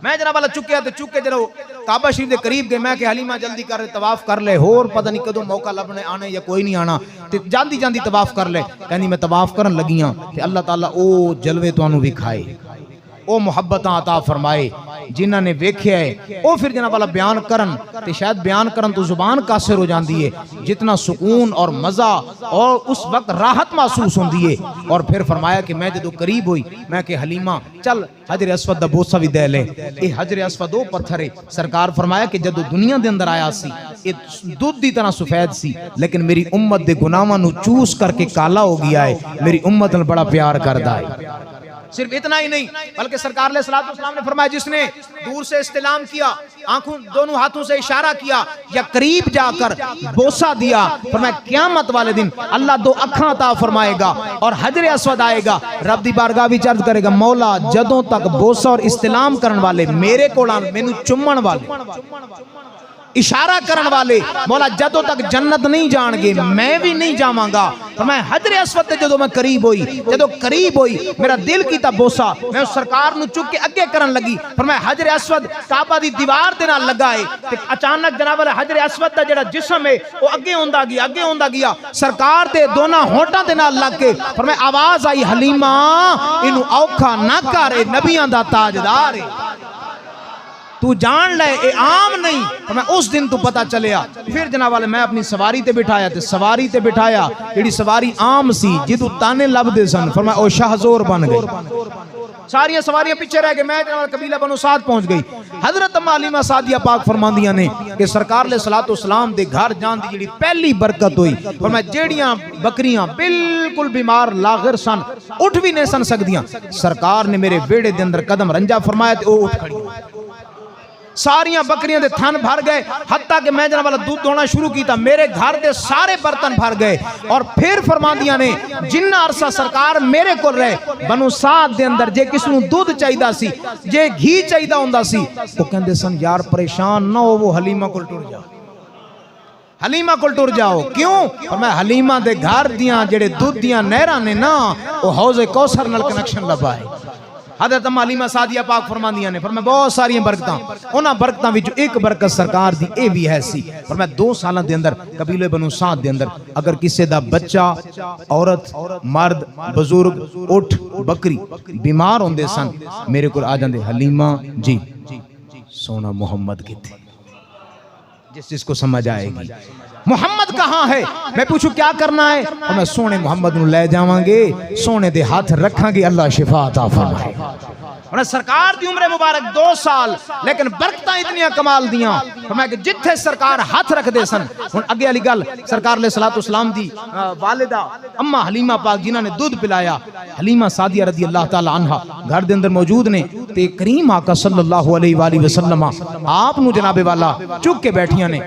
मैं जनाब वाला चुकिया ते चुके जरो काबा शरीफ के करीब गए, मैं कि हलीमा जल्दी कर तवाफ कर ले, होर पता नहीं कदों मौका लभने आने या कोई नहीं आना ते जांदी जांदी तवाफ कर ले। कहनी मैं तवाफ करन लगियां ते अल्लाह ताला ओ जलवे तुहानू विखाए, ओ मुहब्बतां अता फरमाए जिन्हां ने वेख्या है ओ फिर जनाब वाला बयान करन ते शायद बयान करन तो जुबान कासिर हो जाती है, जितना सुकून और मज़ा और उस वक्त राहत महसूस होती है। और फिर फरमाया कि मैं जदों करीब हुई मैं कि हलीमा चल हजर अस्वद दा बोसा भी दे ले, ये हजर अस्वद ओ पत्थर है। सरकार फरमाया कि जदों दुनिया दे अंदर आया सी ये दूध दी तरह सफेद सी, लेकिन मेरी उम्मत दे गुनाहां नू चूस करके काला हो गया है, मेरी उम्मत नाल बड़ा प्यार करदा है। सिर्फ इतना ही नहीं बल्कि सरकार अलैहिस्सलातु वस्सलाम ने फरमाया जिसने दूर से इस्तिलाम किया, आंखों दोनों हाथों से इशारा किया या करीब जाकर बोसा दिया, फरमाया क़यामत वाले दिन अल्लाह 2 अखां अता फरमाएगा और हजर अस्वद आएगा, रब दी बारगाह विच अर्ज करेगा मौला जदों तक बोसा और इस्तिलाम करन वाले मेरे कोल आन, मैनू चुम्मण वाले इशारा करन वाले मौला जदों तक जन्नत नहीं जाणगे मैं भी नहीं जावांगा। पर मैं हजर अस्वद ते जदों मैं करीब हुई, जदों करीब हुई मेरा दिल कीता बोसा, मैं उस सरकार नू चुक के अगे करन लगी। पर मैं हजर अस्वद काबा दी दीवार दे नाल लगा है ते अचानक जनाब वाला हजर अस्वद दा जेड़ा जिस्म है वो अगे होंदा गया, अगे होंदा गया, सरकार दे दोना होठां दे नाल लग के पर मैं आवाज आई हलीमा इनू औखा ना कर, ए नबियां दा ताजदार है, तू जान ले ए आम नहीं। तो मैं उस दिन तू पता चलिया। फिर जनाब वाले मैं अपनी सवारी ते बिठाया ते सवारी ते बिठाया जेड़ी सवारी आम सी जिदू ताने लभदे सन, फरमाया ओ शाहजोर बन गई। सारियां सवारियां पीछे रह गए, मैं कबीला बनो साद पहुंच गई। हजरत अम्मा हलीमा सादिया पाक फरमांदियां ने कि सरकार ले सलातो सलाम दे घर जान दी जिहड़ी पहली बरकत हुई, फरमाया जेड़ियां बकरियां बिल्कुल बीमार लागिर सन, उठ भी नहीं सन सकदियां, सरकार ने मेरे वेड़े दे अंदर कदम रंजा फरमाया ते ओ उठ खड़ी। सारियां बकरियां दे थन भर गए, हत्ता कि मैं जनाब वाला दूध दोना शुरू किया, मेरे घर दे सारे बर्तन भर गए। और फिर फरमांदियां ने जिन्ना अरसा सरकार मेरे को रहे बनु साद दे अंदर जे किसी नूं दूध चाहिदा सी, जे घी चाहिदा हुंदा सी, तो कहंदे सन यार परेशान ना हो, वो हलीमा कोल टुर जाओ, हलीमा कोल टुर जाओ। क्यों? और मैं हलीमा दे घर दियां जेड़े दूध दियां नहरां ने ना, वो हौज़े कौसर नाल कनेक्शन लबा है। हज़रत अम्मा हलीमा सादिया पाक फरमांदियां ने, फरमाया बहुत सारियां बरकतां, उन्हां बरकतां विच एक बरकत सरकार दी ए भी है सी, फरमाया 2 सालां दे अंदर कबीले बनु साद दे अंदर अगर किसी दा बच्चा, औरत, मर्द, बुजुर्ग, उठ, बकरी बीमार होंदे सन, मेरे को आ जांदे, हलीमा जी सोना मोहम्मद किथे, जिस जिसको समझ आएगी मोहम्मद कहाँ है, मैं पूछूं क्या करना है, और मैं सोने मोहम्मद नूं ले जावांगे, सोने दे हाथ रखांगे, अल्लाह शिफा अता फरमाए। और सरकार दी उम्र मुबारक 2 साल, लेकिन बरकतां इतनियां कमाल दियां, फरमाया कि जिथे सरकार हाथ रख दे सन। हुण अगे वाली गल, सरकार ले सलातो सलाम दी वालिदा अम्मा हलीमा पाक जिन्हां ने दूध पिलाया, हलीमा सादिया रदी अल्लाह ताला अन्हा घर दे अंदर मौजूद ने, ते करीम आका सल्लल्लाहु अलैहि वसल्लम आप नूं जनाबे वाला चुक के बैठियां ने,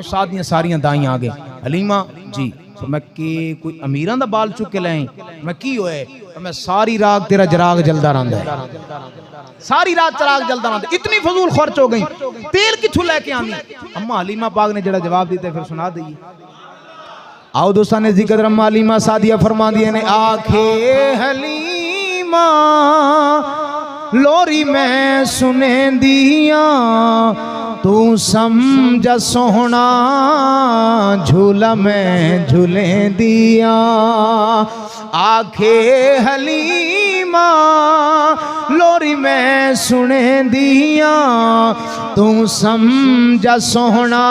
सादियां सारियां दाईयां आ गए, हलीमा जी मैं कि कोई अमीरां दा बाल चुक के लाई, मैं की होए, मैं सारी रात तेरा चिराग जलदा रहिंदा है, सारी रात चिराग जलदा रहिंदा, इतनी फजूल खर्च हो गई, तेल किथों लेके आंदी। अम्मा हलीमा पाक ने जेड़ा जवाब दिता फिर सुना दईए। आओ दोस्तां ने जिक्र अम्मा हलीमा सादिया फरमांदियां ने, आखे हलीमा लोरी मैं सुने दिया, तू समझ सोहना झूला मैं झूले दिया। आखे हलीमा लोरी मैं सुने दिया, तू समझ सोहना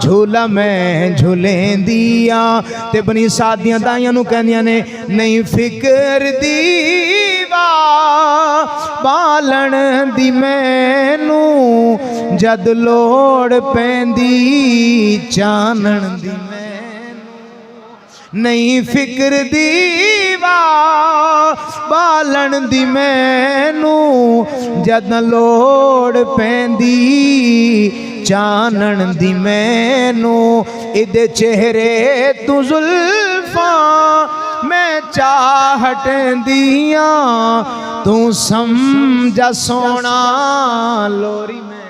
झूला मैं झूले दिया। ते बनी सादियां दाइयां नूं कहंदियां ने, नहीं फिक्र दीवा बालन दी मैनू, जद लोड़ पैंदी चानण दी मैनू, नहीं फिक्र दीवा बालन दी मैनू, जद लोड़ पैंदी चानण दी मैनू। इदे चेहरे तू जुल्फा मैं चाहट दिया, तू समझा सोना लोरी में।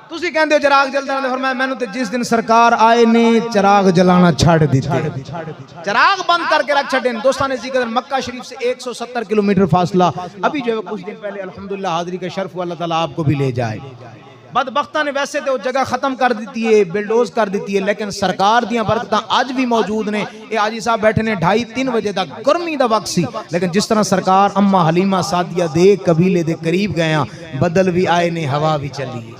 तुसी कहंदे हो चिराग जलदा रहिंदा, फरमाया मैनू ते जिस दिन सरकार आए ने चिराग जलाना छड़ दिते, चिराग बंद करके रख छड़े। दोस्तान ने जिक्र मक्का शरीफ से 170 किलोमीटर फासला, अभी जो है कुछ दिन पहले अल्हम्दुलिल्लाह हाजिरी का शर्फ अल्लाह ताला आपको भी ले जाए। बदबख्ता ने वैसे तो जगह खत्म कर दी है, बिल्डोज कर दी है, लेकिन सरकार दियां बरकतां अज भी मौजूद ने। ये आजी साहब बैठे ने 2:30-3 बजे तक, गर्मी दा वक्त सी, लेकिन जिस तरह सरकार अम्मा हलीमा सादिया दे कबीले दे करीब गया, बदल भी आए ने, हवा भी चली।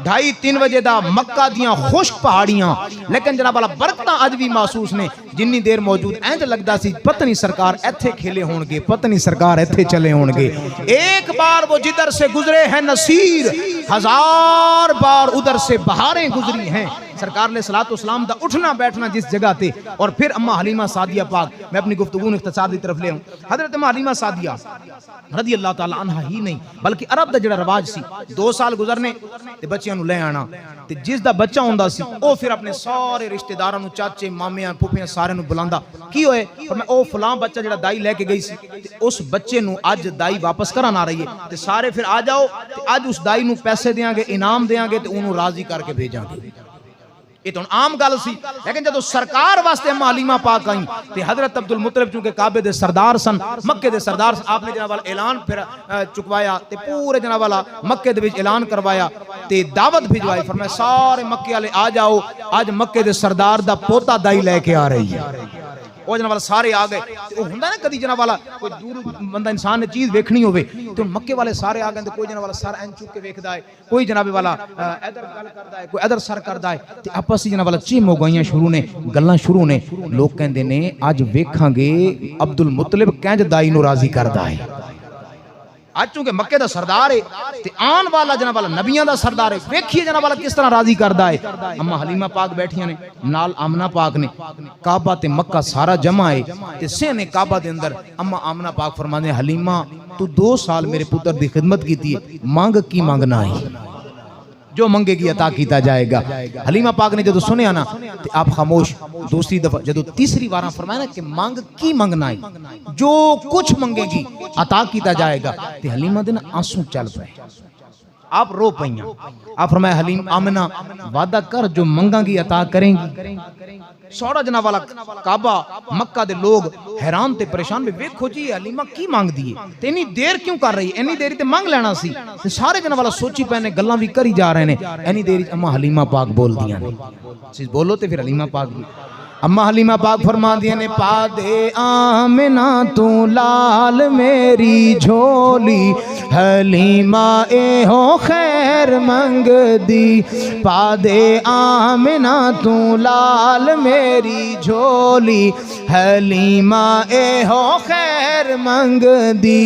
2:30-3 बजे दा मक्का दियां खुश्क पहाड़ियां, लेकिन जनाब वाला बरकतां अज भी महसूस ने। जिन्नी देर मौजूद इंज लगदा सी पता नहीं सरकार इत्थे खेले होणगे, पता नहीं सरकार इत्थे चले होणगे। एक बार वो जिधर से गुजरे हैं नसीर, 1000 बार उधर से बहारें गुजरी हैं। सरकार ने सलातो सलाम दा उठना बैठना जिस जगह थे, और फिर अम्मा हलीमा सादिया पाक, मैं अपनी गुफ्तगू इख्तिसार की तरफ ले आऊं। हजरत अम्मा हलीमा सादिया रदी अल्लाह ताला अन्हा ही नहीं, बल्कि अरब दा जिहड़ा रिवाज सी, 2 साल गुजरने ते बच्चियां नूं ले आना, ते जिस दा बच्चा हुंदा सी ओ फिर अपने सारे रिश्तेदारां नूं, चाचे मामियां फूफियां सारे नूं बुलांदा, की होए, पर मैं ओ फलां बच्चा जिहड़ा दाई लेके गई सी, ते उस बच्चे नूं अज दाई वापस करन आ रही है, ते सारे फिर आ जाओ, ते अज उस दाई नूं पैसे देंगे, इनाम देंगे, ते उन्होंने राजी करके भेजांगे। ये तो आम गल सी, लेकिन जब सरकार वास्ते अम्मा हलीमा पाक आई, तो हजरत अब्दुल मुत्तलिब चूंकि काबे दे सरदार सन, मक्के दे सरदार सन, आपने जनाब वाला ऐलान फिर चुकवाया, ते पूरे जनाब वाला मक्के दे विच ऐलान करवाया, ते दावत भिजवाई, फरमाया सारे मक्के वाले आ जाओ, आज मक्के दे सरदार दा पोता दाई लेके आ रही है। ਉਹ ਜਨਾਬ ਵਾਲਾ ਸਾਰੇ ਆ ਗਏ। ਉਹ ਹੁੰਦਾ ਨਾ ਕਦੀ ਜਨਾਬ ਵਾਲਾ ਕੋਈ ਦੂਰ ਬੰਦਾ ਇਨਸਾਨ ਨੇ ਚੀਜ਼ ਵੇਖਣੀ ਹੋਵੇ ਤੇ ਮੱਕੇ ਵਾਲੇ ਸਾਰੇ ਆ ਗਏ ਤੇ ਕੋਈ ਜਨਾਬ ਵਾਲਾ ਸਰ ਐਂ ਚੁੱਕ ਕੇ ਵੇਖਦਾ ਹੈ, ਕੋਈ ਜਨਾਬ ਵਾਲਾ ਇਧਰ ਗੱਲ ਕਰਦਾ ਹੈ, ਕੋਈ ਇਧਰ ਸਰ ਕਰਦਾ ਹੈ ਤੇ ਆਪਸ ਵਿੱਚ ਜਨਾਬ ਵਾਲਾ ਚੀਮੋ ਗਈਆਂ ਸ਼ੁਰੂ ਨੇ, ਗੱਲਾਂ ਸ਼ੁਰੂ ਨੇ। ਲੋਕ ਕਹਿੰਦੇ ਨੇ ਅੱਜ ਵੇਖਾਂਗੇ ਅਬਦੁਲ ਮੁਤਲਿਬ ਕਿੰਜ ਦਾਈ ਨੂੰ ਰਾਜ਼ੀ ਕਰਦਾ ਹੈ। ਅੱਜ ਚूंकि मक्के दा सरदार है ते आन वाला जनाब वाला नबियां दा सरदार है, वेखिए जनाब वाला किस तरह राजी करदा है। अम्मा हलीमा पाक बैठियां ने नाल आमना पाक ने, काबा ते मक्का सारा जमा है ते सहने काबा दे अंदर अम्मा आमना पाक फरमांदे हलीमा तू 2 साल मेरे पुत्र दी खिदमत कीती है, मंग की मंगना है, जो मंगेगी अता किया जाएगा। हलीमा पाक ने जो सुनिया ना तो आप खामोश। दूसरी दफा जो तीसरी बार फरमाया ना कि मांग की मंगना है, जो कुछ मंगेगी अता किया जाएगा, तो हलीमा दिन आंसू चल पे, आप रो पईया। आप फरमाया हलीम आमना वादा कर जो मंगांगी अता करेंगी। सौरा जना वाला काबा मक्का दे लोग हैरान ते परेशान भी, वेखो जी हलीमा की मांगदी है ते इन्नी देर क्यों कर रही है, इन्नी देर ते मांग लेना सी। ते सारे जना वाला सोची पे ने गल्लां भी करी जा रहे ने। इन्नी देर अम्मा हलीमा पाक बोल दियां ने, सिर्फ बोलो ते फिर हलीमा पाक भी। अम्मा हलीमा पाक फरमा दिया ने पा दे आमिना तू लाल मेरी झोली, हलीमा ए हो खैर मंग दी। पा दे आमिना तू लाल मेरी झोली, हलीमा ए हो खैर मंग दी।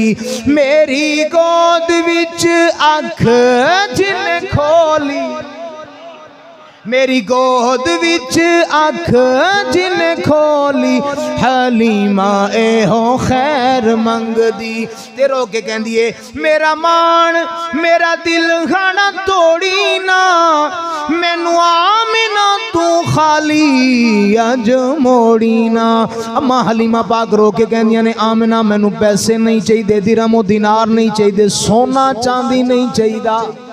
मेरी गोद विच अख जिन खोली, मेरी गोद विच अख जिन खोली, हलीमा ए हो खैर मंगदी। ते रो के कहंदी है मेरा मान मेरा दिल खाना तोड़ी ना, मैनू आमिना तू खाली अज मोड़ी ना। अम्मा हलीमा पाक रो के कहंदियां ने आमिना मैनू पैसे नहीं चाहिए, दिरहम दिनार नहीं चाहिए, सोना चांदी नहीं चाहिए,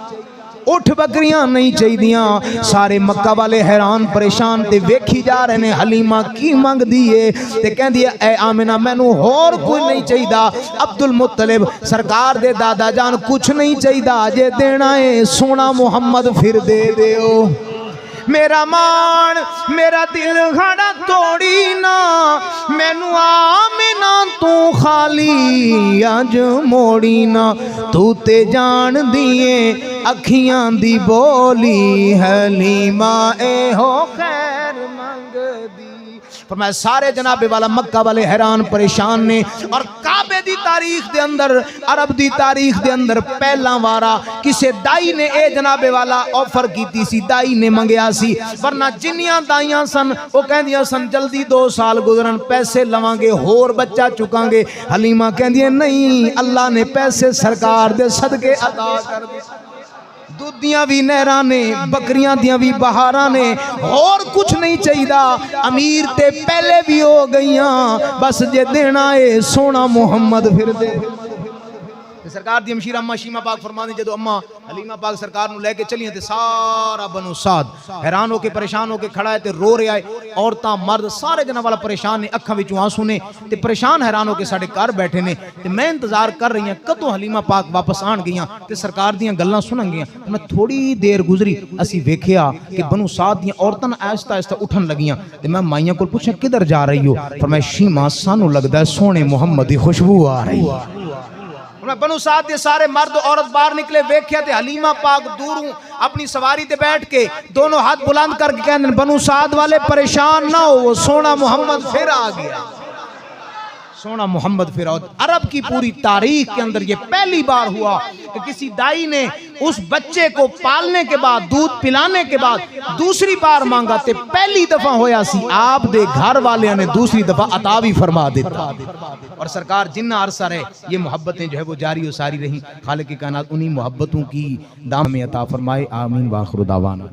उठ बकरियां नहीं चाहिए। सारे मक्का वाले हैरान परेशान ते वेखी जा रहे ने हलीमा की मंगदी है ते कहंदी है ए आमिना मैनू होर कोई नहीं चाहिए। अब्दुल मुत्तलिब सरकार दे दादा जान कुछ नहीं चाहिए, जे देना है सोना मुहम्मद फिर दे दियो। मेरा मान मेरा दिल खाना तोड़ी ना, मैनू आमिना तू खाली अज मोड़ी ना। तू ते जान दिए अखियां दी बोली, हलीमा ए हो खैर मंग दी। फरमाया सारे जनाबे वाला मक्का वाले हैरान परेशान ने। और काबे दी तारीख दे अंदर, अरब दी तारीख दे अंदर पहला वारा किसे दाई ने ए जनाबे वाला ऑफर कीती सी, दाई ने मंगया सी। वरना जिन्नियां दाइयां सन वो कहंदियां सन जल्दी 2 साल गुजरन पैसे लवांगे होर बच्चा चुकांगे। हलीमा कहंदी नहीं, अल्लाह ने पैसे सरकार दे सदके अता कर दे। दूधियां भी नहरा ने, बकरियां दियां भी बहारा ने, और कुछ नहीं चाहिए। अमीर ते पहले भी हो गईयां, बस जे देना है सोना मुहम्मद फिर दे। सरकार दी मशीर अम्मा शीमा पाक फरमांदी जदों अम्मा हलीमा पाक सरकार नूं लेके चलियां ते सारा बनु साद हैरान होके परेशान होके खड़ा है ते रो रहा है। औरतां मर्द सारे जना वाला परेशान ने, अखां विचों आंसू ने ते परेशान हैरान होके साडे घर बैठे ने। ते मैं इंतजार कर रही हां कदों हलीमा पाक वापस आण गईयां ते सरकार दियां गल्लां सुणनगियां। मैं थोड़ी देर गुजरी, असीं वेखिया कि बनु साद दियां औरतां आहिस्ता आहिस्ता उठन लगियां। ते मैं माइयां कोल पुछया किधर जा रही हो? फरमाया शीमा सानू लगदा है सोने मुहम्मद दी खुशबू आ रही है। बनु साद के सारे मर्द औरत बाहर निकले, वेख्या ते हलीमा पाक दूरों अपनी सवारी ते बैठ के दोनों हाथ बुलंद करके कहने बनु साद वाले परेशान ना हो, सोना मुहम्मद फिर आ गया, सोना मुहम्मद फिर। अरब की पूरी तारीख के अंदर ये पहली बार हुआ कि किसी दाई ने उस बच्चे को पालने के बाद, दूध पिलाने के बाद दूसरी बार मांगा। ते पहली दफा होया सी आप दे घर वाले ने दूसरी दफा अता भी फरमा देता। और सरकार जिन्ना अरसा रहे ये मोहब्बतें जो है वो जारी और सारी रही। खालिक की कायनात उन्हीं मोहब्बतों की दाम में अता फरमाए। आमीन व आखिर दावाना।